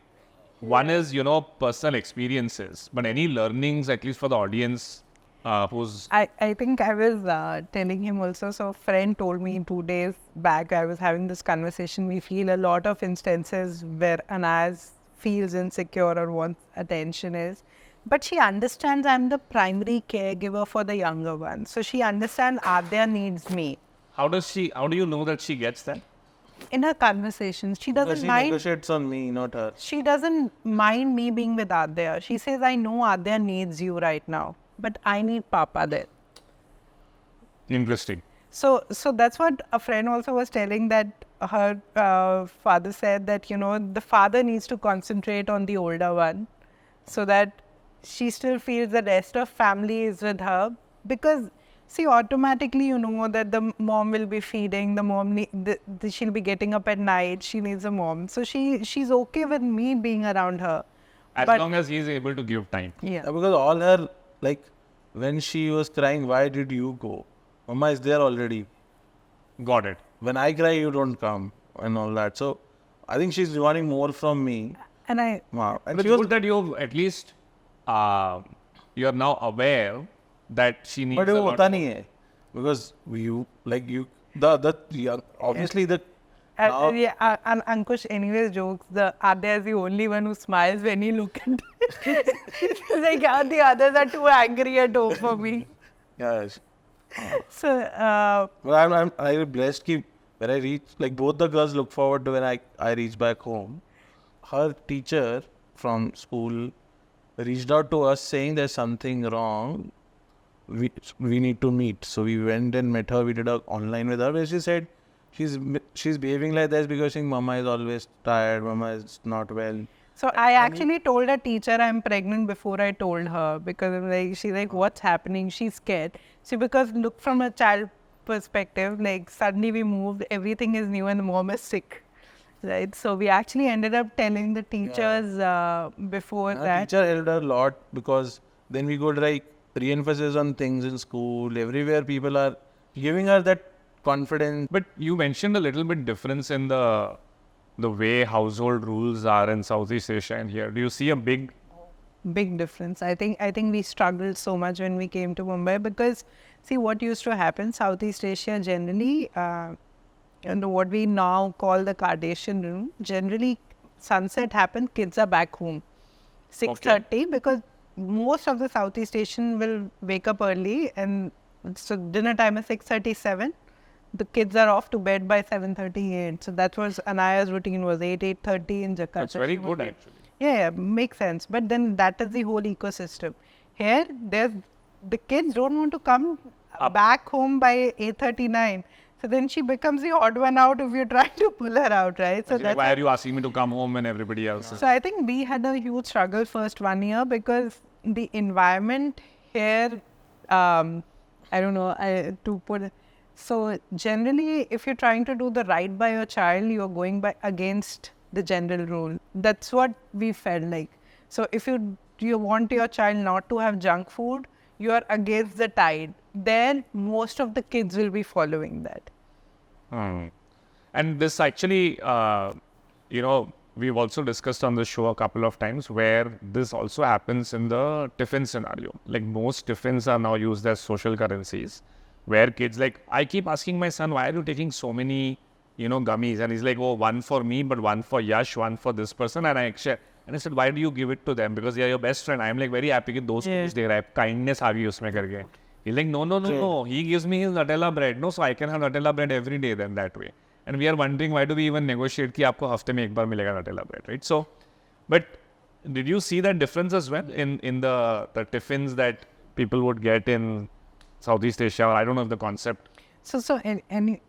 B: one is personal experiences, but any learnings at least for the audience.
A: I think I was telling him also, so a friend told me 2 days back, I was having this conversation, we feel a lot of instances where Anaya feels insecure or wants attention but she understands I'm the primary caregiver for the younger one. So she understands Adya needs me.
B: How do you know that she gets that?
A: In her conversations, she doesn't
C: she
A: mind.
C: negotiates on me, not her.
A: She doesn't mind me being with Adya. She says, I know Adya needs you right now, but I need Papa there.
B: Interesting.
A: So that's what a friend also was telling, that her father said that, the father needs to concentrate on the older one so that she still feels the rest of family is with her. Because, see, automatically that the mom will be feeding, the mom, she'll be getting up at night, she needs a mom. So she's okay with me being around her.
B: As long as he's able to give time.
A: Yeah.
C: Because all her, like, when she was crying, why did you go? Mama is there already.
B: Got it.
C: When I cry, you don't come and all that. So I think she's wanting more from me.
A: And
C: Wow. And
B: It's
C: she was,
B: good that you've at least you're now aware that she needs
C: but
B: a
C: it
B: lot
C: hota
B: more.
C: nahi hai. Because obviously the now,
A: and Ankush anyways jokes, Adya is the only one who smiles when he look at It's like, the others are too angry at home for me.
C: yes.
A: So,
C: But I'm blessed कि when I reach, like both the girls look forward to when I reach back home. Her teacher from school reached out to us saying there's something wrong. We need to meet. So we went and met her. We did a online with her where she said she's behaving like this because she thinks Mama is always tired. Mama is not well.
A: So I actually told a teacher I'm pregnant before I told her, because she's like, what's happening? She's scared. See, because look from a child perspective, like suddenly we moved, everything is new and the mom is sick, right? So we actually ended up telling the teachers before that.
C: Teacher helped her a lot because then we could like re-emphasis on things in school. Everywhere people are giving her that confidence.
B: But you mentioned a little bit difference in the way household rules are in Southeast Asia and here. Do you see a big
A: difference? I think we struggled so much when we came to Mumbai because, see, what used to happen, Southeast Asia generally, what we now call the Kardashian room, generally sunset happened, kids are back home, 6:30, because most of the Southeast Asian will wake up early, and so dinner time is 6:37. The kids are off to bed by 7:38. So that was Anaya's routine, was 8:30 in Jakarta.
B: That's very
A: She would
B: good,
A: be-
B: actually.
A: Yeah, makes sense. But then that is the whole ecosystem. Here, the kids don't want to come back home by 8:39. So then she becomes the odd one out if you're trying to pull her out, right? So that's
B: Why are you asking me to come home when everybody else is?
A: so I think we had a huge struggle first 1 year because the environment here, I don't know, to put it. So generally, if you're trying to do the right by your child, you're going by against the general rule. That's what we felt like. So if you want your child not to have junk food, you are against the tide. Then most of the kids will be following that.
B: And this actually, we've also discussed on the show a couple of times where this also happens in the tiffin scenario. Like most tiffins are now used as social currencies, where kids I keep asking my son, why are you taking so many, gummies? And he's like, oh, one for me, but one for Yash, one for this person. And I said, why do you give it to them? Because they are your best friend. I'm like very happy that those things they have kindness have you usme karke. He's like, no. He gives me his Nutella bread. No, so I can have Nutella bread every day then that way. And we are wondering, why do we even negotiate कि आपको हफ्ते में एक बार मिलेगा Nutella bread, right? So, but did you see that difference as well in the tiffins that people would get in Southeast Asia? Or I don't know if the concept.
A: So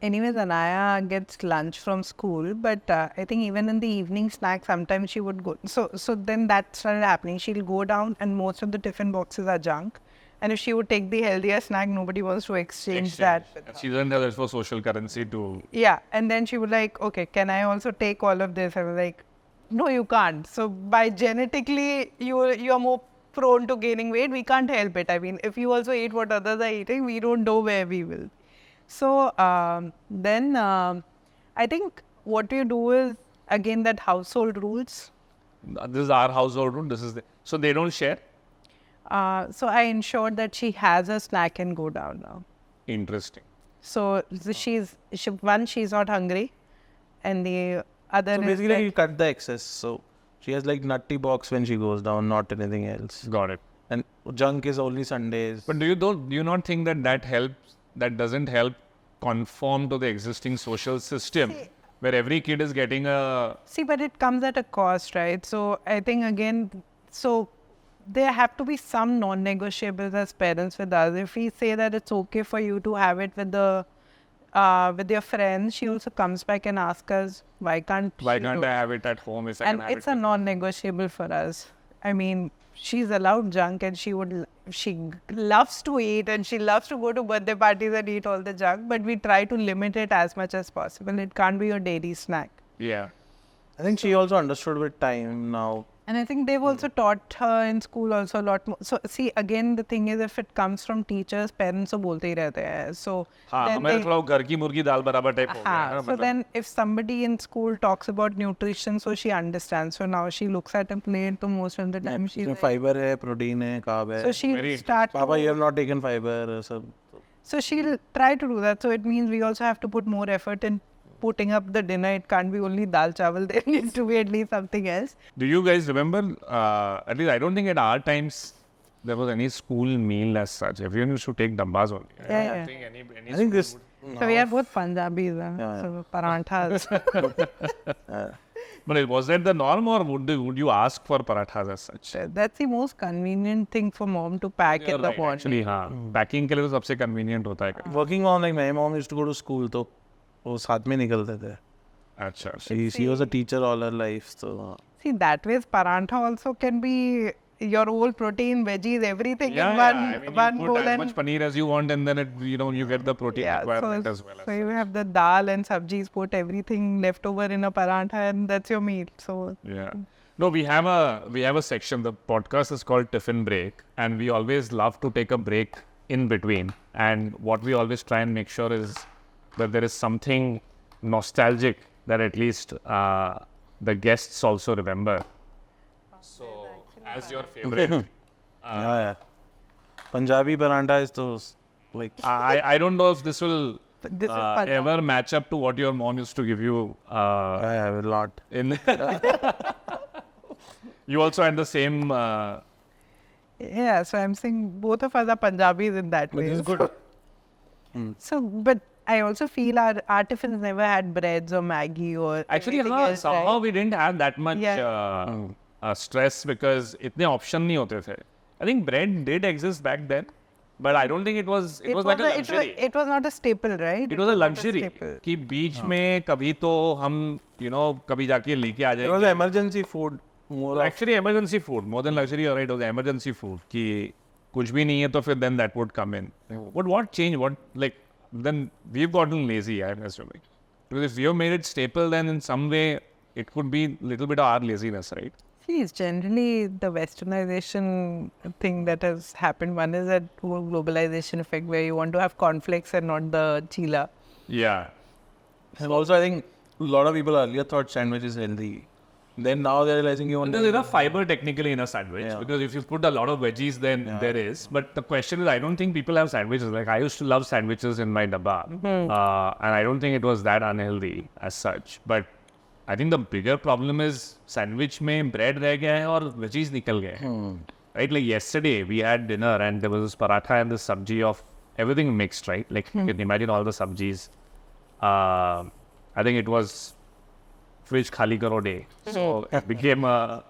A: anyways, Anaya gets lunch from school, but I think even in the evening snack, sometimes she would go. So then that started happening. She'll go down, and most of the tiffin boxes are junk. And if she would take the healthier snack, nobody wants to exchange that with her.
B: She doesn't have that for social currency to.
A: Yeah, and then she would like, okay, can I also take all of this? I was like, no, you can't. So by genetically, you're more prone to gaining weight. We can't help it. I mean, if you also eat what others are eating, we don't know where we will. So then I think what you do is, again, that household rules.
B: This is our household rule. So they don't share.
A: So I ensured that she has a snack and go down now.
B: Interesting.
A: So she's not hungry, and the other
C: So
A: is
C: basically, you cut the excess. So she has like nutty box when she goes down, not anything else.
B: Got it.
C: And junk is only Sundays.
B: But do you not think that helps? That doesn't help conform to the existing social system, where every kid is getting a.
A: but it comes at a cost, right? So I think again, there have to be some non-negotiables as parents with us. If we say that it's okay for you to have it with your friends, she also comes back and asks us, why can't
B: I have it at home if I can have it?
A: And it's a non-negotiable for us. I mean, she's allowed junk, and she loves to eat, and she loves to go to birthday parties and eat all the junk, but we try to limit it as much as possible. It can't be your daily snack.
B: Yeah.
C: I think she also understood with time now.
A: And I think they've also taught her in school also a lot more. So see, again, the thing is, if it comes from teachers, parents तो बोलते ही रहते हैं. So
B: हमें थोड़ा घर की मुर्गी दाल बराबर टाइप हो गया.
A: So then if somebody in school talks about nutrition, so she understands. So now she looks at a plate, so most of the time she's like,
C: fiber hai, protein hai, carb hai.
A: so she'll start.
C: Papa, you have not taken fiber.
A: So she'll try to do that. So it means we also have to put more effort in putting up the dinner. It can't be only dal chawal. There needs to be at least something else.
B: Do you guys remember, at least I don't think at our times there was any school meal as such. Everyone used to take dabbas only. I don't think any
C: I think this.
A: So we are both Punjabis. So paranthas.
B: But was that the norm, or would you ask for parathas as such?
A: That's the most convenient thing for mom to pack in the morning.
B: Actually, हाँ. Packing के लिए तो सबसे convenient होता है.
C: Working mom, like my mom used to go to school, तो वो साथ में निकलते थे.
B: अच्छा.
C: She was a teacher all her life, so.
A: See, that way parantha also can be your whole protein, veggies, everything in one
B: I mean,
A: one
B: you
A: bowl.
B: put as much paneer as you want, and then you get the protein requirement as well.
A: So you have the dal and sabjis, put everything left over in a parantha, and that's your meal. So
B: yeah. No, we have a section. The podcast is called Tiffin Break, and we always love to take a break in between. And what we always try and make sure is that there is something nostalgic that at least the guests also remember. So, as your favorite,
C: yeah. Punjabi parantha is those like.
B: I don't know if this will
A: this is Punjab.
B: ever match up to what your mom used to give you.
C: I have a lot.
B: You also had the same.
A: Yeah, so I'm saying both of us are Punjabis in that way.
C: Which is good.
A: So, but I also feel our tiffins never had breads or Maggie or
B: Actually,
A: anything else,
B: somehow
A: right?
B: we didn't have that much stress because itne option nahi hote the. I think bread did exist back then, but I don't think it was like a luxury.
A: It was not a staple, right?
B: It was a luxury
A: staple.
B: कि बीच में कभी तो हम कभी जाके लेके आ
C: It was
B: जाएंगे.
C: emergency food. More of,
B: Actually emergency food more than luxury, right? It was emergency food कि कुछ भी नहीं है तो फिर then that would come in. But what changed? What like then we've gotten lazy, I'm assuming. Because if you've made it staple, then in some way it could be little bit of our laziness, right?
A: See, it's generally the westernization thing that has happened. One is that whole globalization effect where you want to have cornflakes and not the chila.
B: Yeah.
C: and also I think a lot of people earlier thought sandwich is healthy. Then now they're realizing you want
B: There's enough fiber technically in a sandwich
C: Yeah.
B: because if you put a lot of veggies, then there is. But the question is, I don't think people have sandwiches. Like I used to love sandwiches in my dabba, and I don't think it was that unhealthy as such. But I think the bigger problem is sandwich में bread रह गया है और veggies निकल गए हैं. Right? Like yesterday we had dinner and there was this paratha and this sabji of everything mixed, right? Like you can imagine all the sabjis. I think it was fridge khali karo day. So it became a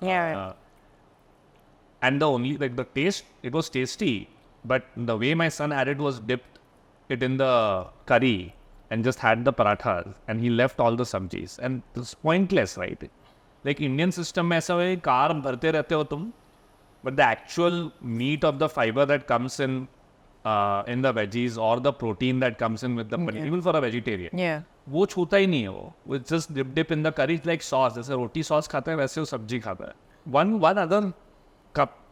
B: and the only like the taste, it was tasty, but the way my son had it was dipped it in the curry and just had the parathas and he left all the sabjis and it's pointless, right? Like Indian system में ऐसा है carb भरते रहते हो तुम, but the actual meat of the fiber that comes in the veggies or the protein that comes in with the paneer, even for a vegetarian,
A: Yeah.
B: वो छूता ही नहीं है वो. It's just dip in the curry like sauce. जैसे रोटी sauce खाता है वैसे वो सब्जी खाता है. One other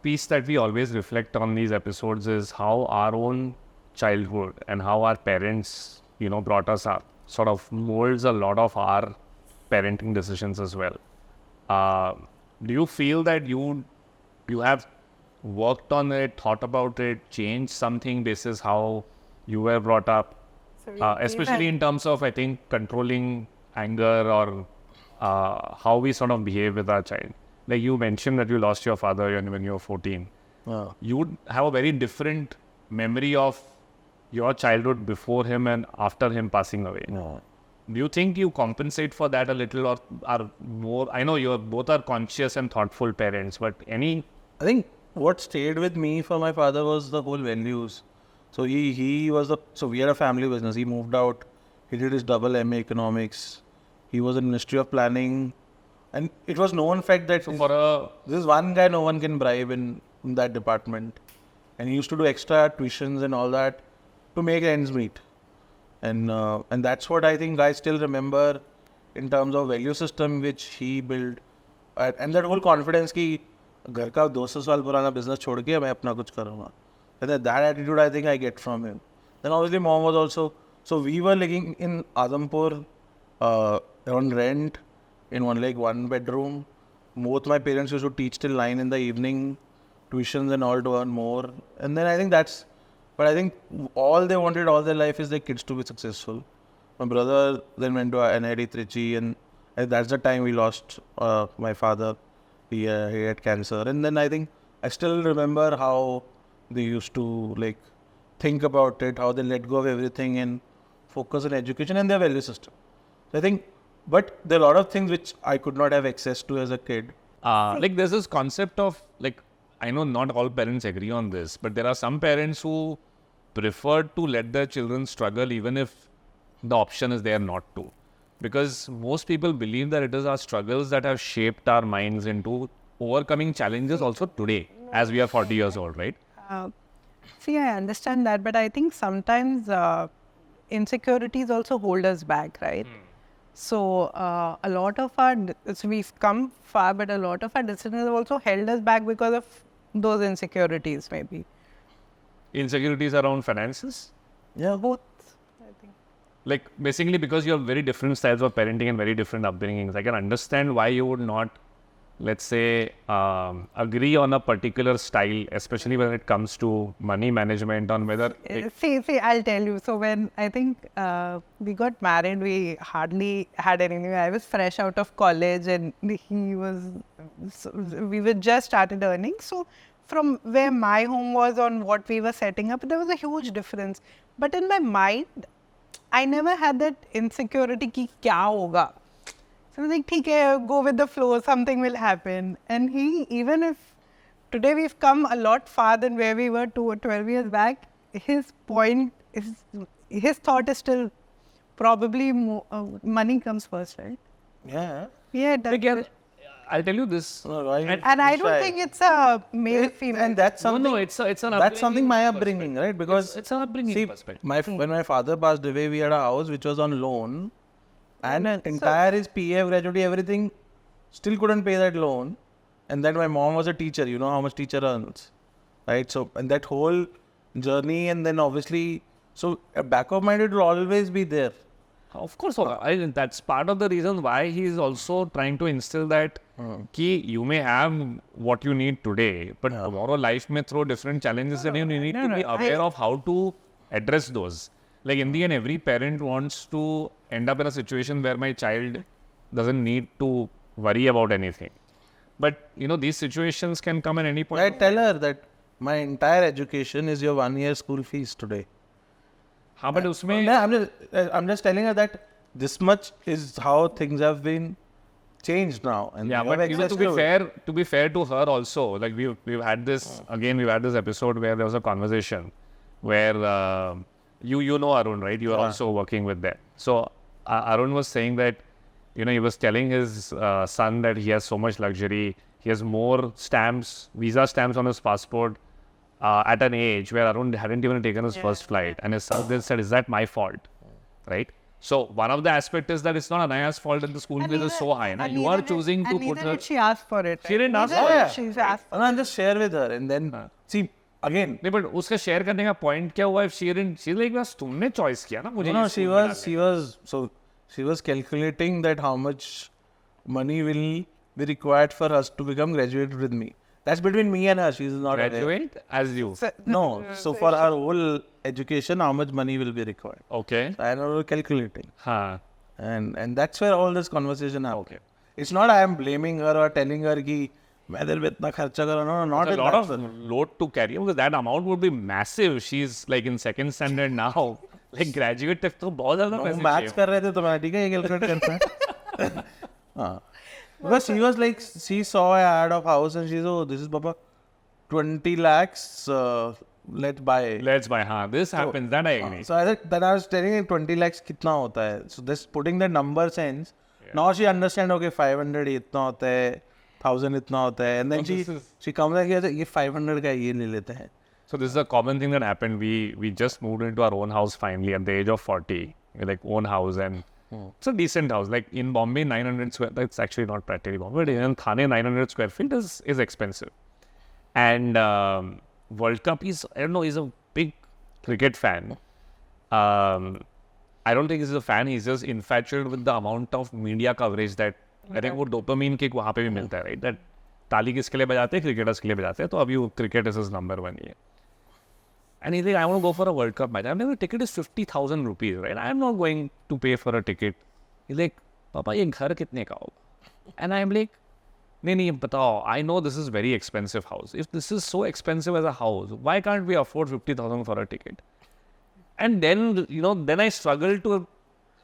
B: piece that we always reflect on these episodes is how our own childhood and how our parents, brought us up sort of molds a lot of our parenting decisions as well. Do you feel that you have worked on it, thought about it, changed something basis how you were brought up? Especially in terms of, I think, controlling anger or how we sort of behave with our child. Like you mentioned that you lost your father when you were 14. You would have a very different memory of your childhood before him and after him passing away. Do you think you compensate for that a little or are more? I know you both are conscious and thoughtful parents, but any...
C: I think what stayed with me for my father was the whole values. So he was so we had a family business. He moved out. He did his double MA economics. He was in Ministry of Planning, and it was known fact that this is one guy no one can bribe in that department, and he used to do extra tuitions and all that to make ends meet, and that's what I think I still remember in terms of value system which he built, and that whole confidence कि घर का 200 साल पुराना business छोड़ के मैं अपना कुछ करूँगा. And that attitude I think I get from him. Then obviously mom was also, so we were living in Adampur on rent in one bedroom. Both my parents used to teach till 9 in the evening, tuitions and all to earn more. And then I think but I think all they wanted all their life is their kids to be successful. My brother then went to NIT Trichy and that's the time we lost my father. He had cancer. And then I think I still remember how they used to think about it, how they let go of everything and focus on education and their value system. So I think, but there are a lot of things which I could not have access to as a kid.
B: There's this concept of I know not all parents agree on this, but there are some parents who prefer to let their children struggle even if the option is there not to. Because most people believe that it is our struggles that have shaped our minds into overcoming challenges also today, as we are 40 years old, right?
A: See, I understand that, but I think sometimes insecurities also hold us back, right? So a lot of we've come far, but a lot of our decisions have also held us back because of those insecurities, maybe.
B: Insecurities around finances?
C: Yeah.
A: Both, I think.
B: Basically because you have very different styles of parenting and very different upbringings. I can understand why you would not, let's say, agree on a particular style, especially when it comes to money management on whether...
A: See, I'll tell you. So when I think we got married, we hardly had anything. I was fresh out of college and we were just started earning. So from where my home was on what we were setting up, there was a huge difference. But in my mind, I never had that insecurity ki kya hoga. So I was like, ठीक है, go with the flow, something will happen. And he, even if today we've come a lot far than where we were 12 years back, his point is, his thought is still probably money comes first, right?
C: Yeah.
A: Yeah, it does.
B: Again, I'll tell you this.
C: No, why
A: And I don't think it's a male female.
C: And that's something.
B: No, it's an
C: That's something my
B: upbringing
C: upbringing, right? Because
B: it's an upbringing
C: see,
B: perspective.
C: when my father passed away, we had a house which was on loan, and
A: So-
C: entire his PF, gratuity, everything, still couldn't pay that loan. And then my mom was a teacher. You know how much teacher earns, right? So and that whole journey, and then obviously, so back of mind, it will always be there.
B: Of course, that's part of the reason why he is also trying to instill that ki you may have what you need today, but tomorrow life may throw different challenges and you need to be aware of how to address those. Like in the end, every parent wants to end up in a situation where my child doesn't need to worry about anything. But these situations can come at any point.
C: I tell her that my entire education is your 1 year school fees today.
B: हाँ, but उसमें
C: I'm just telling her that this much is how things have been changed now. And
B: yeah,
C: you have
B: but
C: access
B: to be fair to her also, like we've had this episode where there was a conversation where you know Arun, right? You are also working with them. So Arun was saying that he was telling his son that he has so much luxury, he has more visa stamps on his passport. At an age where Arun hadn't even taken his first flight, and his son then said, "Is that my fault?" Right? So one of the aspects is that it's not Anaya's fault that the school fees is so high. Now you are choosing to put her.
A: She asked for it.
B: She didn't ask
A: Neither
B: for
A: did
B: it.
A: She's asked for
C: and I just share with her, and then see again.
B: नहीं, but उसका share करने का point क्या हुआ? If she didn't, she's like, बस तुमने choice किया ना मुझे.
C: No,
B: ये school में डालने.
C: she was calculating that how much money will be required for us to become graduated with me. That's between me and her. She's not aware.
B: Graduate as you.
C: No, so for her whole education, how much money will be required?
B: Okay.
C: So I know calculating,
B: हाँ.
C: and that's where all this conversation happens.
B: Okay.
C: It's not I am blaming her or telling her कि मैं तेरे पे इतना खर्चा कर रहा हूँ. No, not
B: It's
C: in
B: a lot
C: that
B: of
C: sense.
B: load to carry because that amount would be massive. She's like in second standard now. Like graduate तक तो बहुत ज़्यादा
C: No,
B: पैसे
C: maths कर रहे थे तो मैं ठीक है ये calculate करता है. हाँ. Because she was like, she saw an ad of house and she said, oh, this is Papa, 20 lakhs, let's buy.
B: Let's buy. हाँ, this happens. That I agree.
C: So then I was telling her 20 lakhs कितना होता है. So this putting the number sense, now she understand, okay, 500 इतना होता है, 1000 इतना होता है. And then she comes like, ये 500 का ये ले लेते हैं.
B: So this is a common thing that happened. We just moved into our own house finally at the age of 40. We like own house and it's a decent house. Like in Bombay, 900 square. That's actually not practically Bombay. But in Thane, 900 square feet is expensive. And World Cup is he's a big cricket fan. I don't think he's a fan. He's just infatuated with the amount of media coverage that I think वो dopamine kick वहाँ पे भी मिलता है, right? That ताली किसके लिए बजाते हैं, cricketers के लिए बजाते हैं. तो अभी वो cricket is his number one ये. And he's like, I want to go for a World Cup match. I mean, the ticket is 50,000 rupees, right? I'm not going to pay for a ticket. He's like, Papa, ये घर कितने का होगा? And I'm like, नहीं बताओ. I know this is very expensive house. If this is so expensive as a house, why can't we afford 50,000 for a ticket? And then, then I struggled to,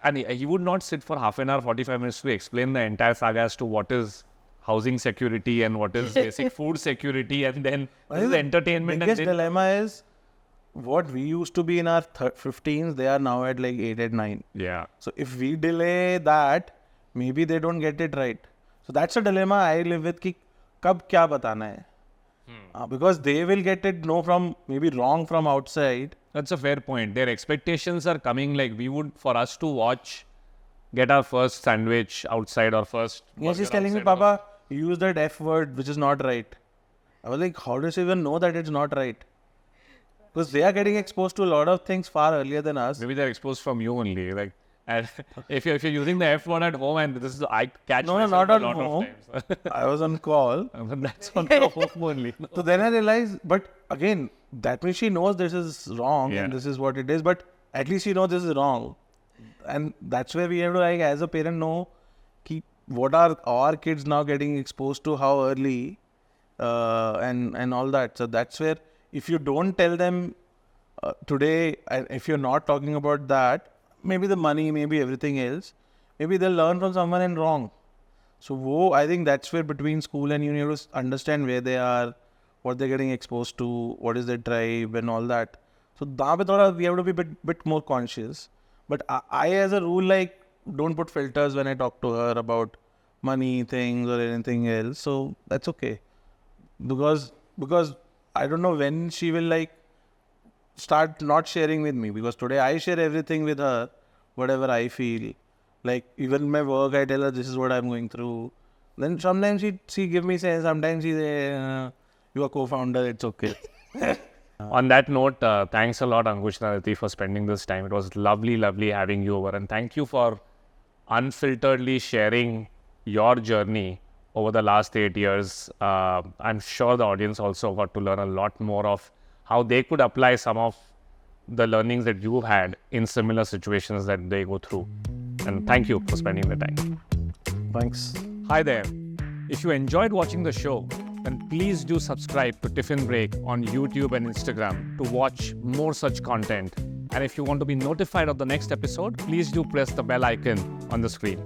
B: and he would not sit for half an hour, 45 minutes to explain the entire saga as to what is housing security and what is basic food security and then what is the entertainment.
C: Biggest dilemma is what we used to be in our 15s, they are now at like 8 and 9.
B: Yeah.
C: So if we delay that, maybe they don't get it right. So that's a dilemma I live with कि कब क्या बताना है. Because they will get it maybe wrong from outside.
B: That's a fair point. Their expectations are coming like for us to get our first sandwich outside or first.
C: Yeah, she's
B: burger
C: telling me,
B: outside
C: Papa, you use that F word which is not right. I was like, how does she even know that it's not right? Because they are getting exposed to a lot of things far earlier than us.
B: Maybe they're exposed from you only. Like, and if you're using the F word at home, and this is I catch myself
C: not
B: a
C: on
B: lot
C: home.
B: of times.
C: I was on call.
B: That's on the home only. No.
C: So then I realized, but again, that means she knows this is wrong and this is what it is. But at least she knows this is wrong, and that's where we have to, like, as a parent, know what are our kids now getting exposed to, how early, and all that. So that's where if you don't tell them today, and if you're not talking about that, maybe the money, maybe everything else, maybe they'll learn from someone and wrong. So I think that's where between school and uni, you have to understand where they are, what they're getting exposed to, what is their drive and all that. So we have to be bit more conscious. But I as a rule, like, don't put filters when I talk to her about money, things or anything else. So that's okay. Because I don't know when she will like start not sharing with me, because today I share everything with her, whatever I feel. Like even my work, I tell her this is what I'm going through. Then sometimes she give me sense, sometimes she say, you are co-founder, it's okay.
B: On that note, thanks a lot, Ankush and Aditi, for spending this time. It was lovely having you over. And thank you for unfilteredly sharing your journey over the last 8 years. I'm sure the audience also got to learn a lot more of how they could apply some of the learnings that you've had in similar situations that they go through. And thank you for spending the time.
C: Thanks.
B: Hi there. If you enjoyed watching the show, then please do subscribe to Tiffin Break on YouTube and Instagram to watch more such content. And if you want to be notified of the next episode, please do press the bell icon on the screen.